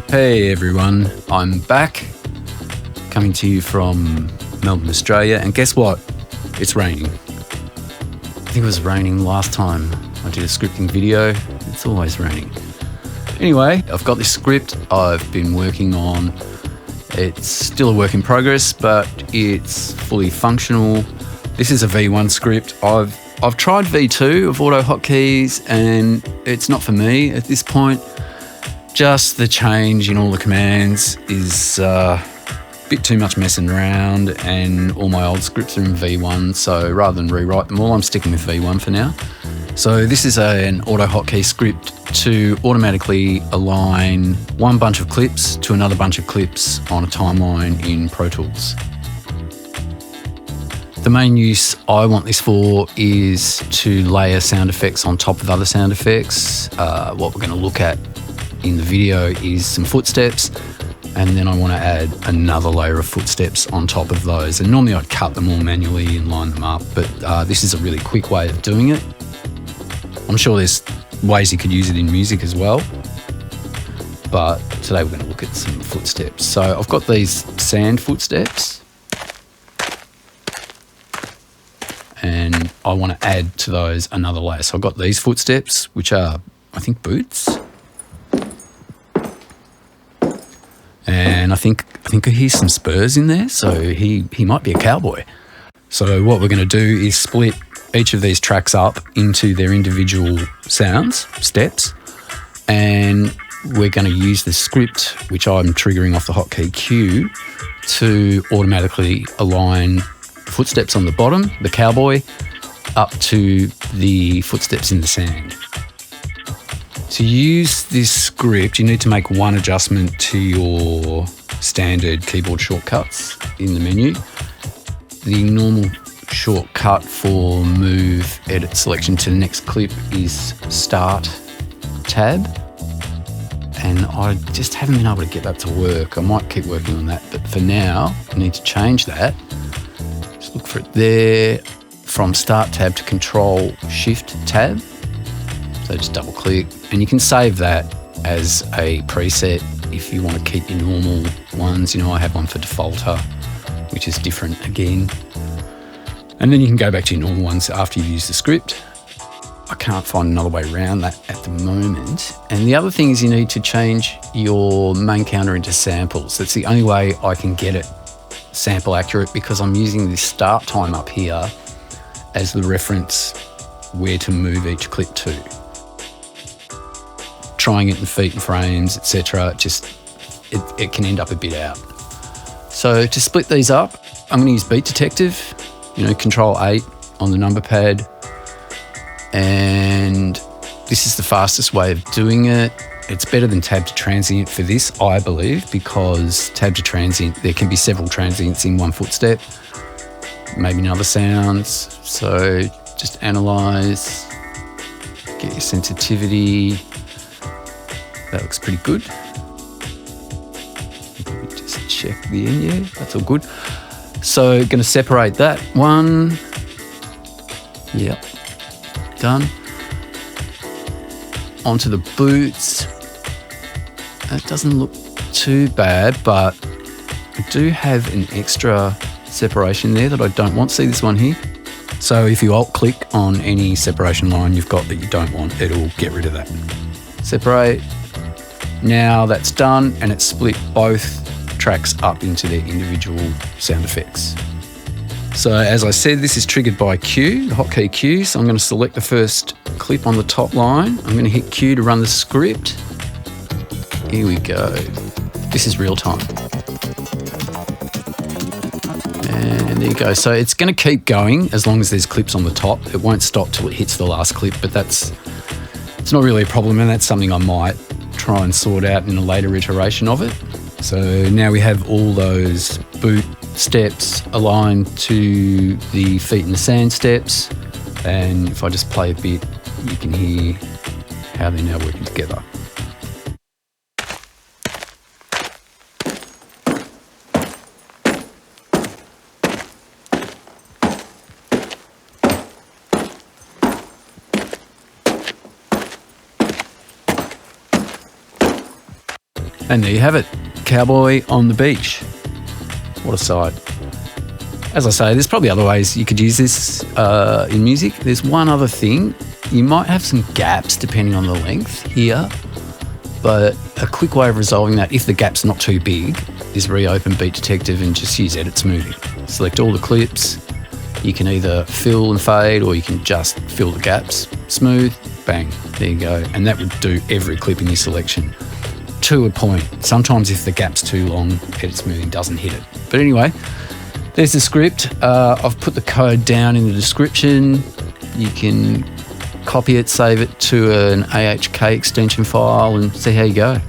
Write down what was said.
Hey everyone, I'm back, coming to you from Melbourne, Australia, and guess what? It's raining. I think it was raining last time I did a scripting video. It's always raining. Anyway, I've got this script I've been working on. It's still a work in progress, but it's fully functional. This is a V1 script. I've tried V2 of Autohotkeys and it's not for me at this point. Just the change in all the commands is a bit too much messing around, and all my old scripts are in V1, so rather than rewrite them all, I'm sticking with V1 for now. So this is an Autohotkey script to automatically align one bunch of clips to another bunch of clips on a timeline in Pro Tools. The main use I want this for is to layer sound effects on top of other sound effects. What we're going to look at in the video is some footsteps, and then I want to add another layer of footsteps on top of those. And normally I'd cut them all manually and line them up, but this is a really quick way of doing it. I'm sure there's ways you could use it in music as well, but today we're going to look at some footsteps. So I've got these sand footsteps, and I want to add to those another layer. So I've got these footsteps, which are, I think, boots. And I think I hear some spurs in there, so he might be a cowboy. So what we're going to do is split each of these tracks up into their individual sounds, steps, and we're going to use the script, which I'm triggering off the hotkey Q, to automatically align footsteps on the bottom, the cowboy, up to the footsteps in the sand. To use this script, you need to make one adjustment to your standard keyboard shortcuts in the menu. The normal shortcut for move, edit, selection to the next clip is Start tab, and I just haven't been able to get that to work. I might keep working on that, but for now, I need to change that. Just look for it there. From Start tab to Control Shift tab. So just double click, and you can save that as a preset if you want to keep your normal ones. You know, I have one for defaulter, which is different again. And then you can go back to your normal ones after you use the script. I can't find another way around that at the moment. And the other thing is you need to change your main counter into samples. That's the only way I can get it sample accurate, because I'm using this start time up here as the reference where to move each clip to. Trying it in feet and frames, etc., it can end up a bit out. So to split these up, I'm going to use Beat Detective, Control 8 on the number pad, and this is the fastest way of doing it. It's better than tab to transient for this, I believe, because tab to transient, there can be several transients in one footstep, maybe another sounds. So just analyze, get your sensitivity. That looks pretty good. Just check the end, yeah, that's all good. So going to separate that one. Yep, done. Onto the boots. That doesn't look too bad, but I do have an extra separation there that I don't want. See this one here? So if you alt click on any separation line you've got that you don't want, it'll get rid of that. Separate. Now that's done, and it's split both tracks up into their individual sound effects. So as I said, this is triggered by Q, the hotkey Q. So I'm going to select the first clip on the top line. I'm going to hit Q to run the script. Here we go. This is real time. And there you go. So it's going to keep going as long as there's clips on the top. It won't stop till it hits the last clip, but it's not really a problem, and that's something I might try and sort out in a later iteration of it. So now we have all those boot steps aligned to the feet in the sand steps, and if I just play a bit, you can hear how they're now working together. And there you have it. Cowboy on the beach. What a sight. As I say, there's probably other ways you could use this in music. There's one other thing. You might have some gaps depending on the length here, but a quick way of resolving that, if the gap's not too big, is reopen Beat Detective and just use Edit Smoothing. Select all the clips. You can either fill and fade, or you can just fill the gaps. Smooth, bang, there you go. And that would do every clip in your selection to a point. Sometimes if the gap's too long, Edit Smoothing doesn't hit it. But anyway, there's the script. I've put the code down in the description. You can copy it, save it to an AHK extension file and see how you go.